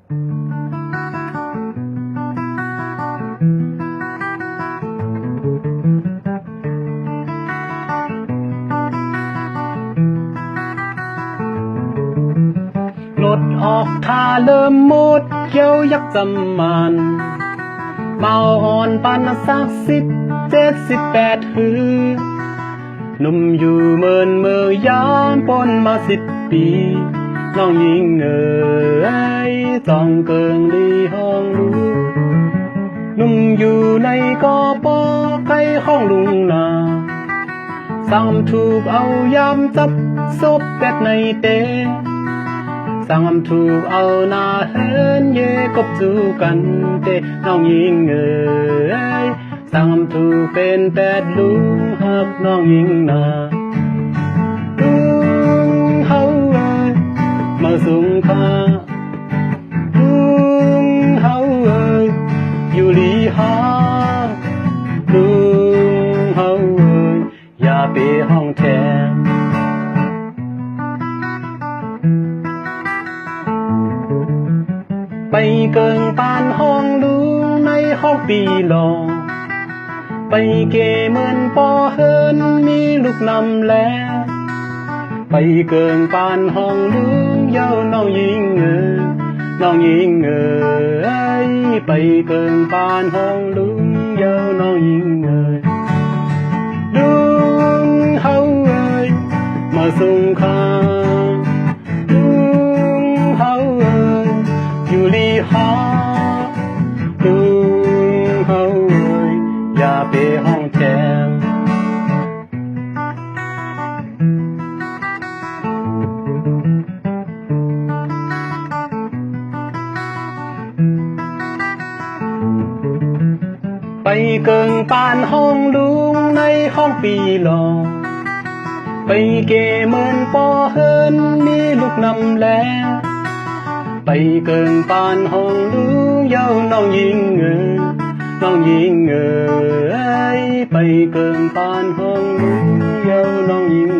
รถออกท่าเริ่มหมดเกี่ยวยักจำมันเมาอ่อนปานสัก17-18หือหนุ่มอยู่เมินเมื่อยามปนมา10 ปีน้องหญิงเอ๋ยต้องเกิงลีห้องลูกหนุ่มอยู่ในกอปอไก่ห้องลุงนาสั่งถูกเอายามจับศพแปดในเตสั่งถูกเอาหน้าเหินเย่กบจูกันเตน้องหญิงเอ๋ยสั่งถูกเป็นแปดลุงหักน้องหญิงนาลุงเฮาเอ๋ยมาสูงค่าลุงเฮาเอ๋ยอยู่ลีหาลุงเฮาเอ๋ยอย่าไปห้องแทนไปเกิงปานห้องลุงในห้องปีหลองไปเกเหมือนปอเฮินมีลูกนำแล้วไปเกิงปานห้องลุงเย้าน้องหญิงเอ๋ยน้องหญิงเอ๋ยไปเกิงปานห้องลุงเย้าน้องหญิงเอ๋ยลุงเฮาเอ๋ยมาส่งข้าลุงเฮาเอ๋ยอยู่ลีหาลุงเฮาเอ๋ยอย่าไปห้องแถวไปเกิงปานห้องลุงในห้องปีหลองไปเกเหมือนปอเฮินมีลูกนำแล้วไปเกิงปานห้องลุงเย้าน้องหญิงเอ๋ยน้องหญิงเอ๋ยไปเกิงปานห้องลุงเย้าน้องหญิง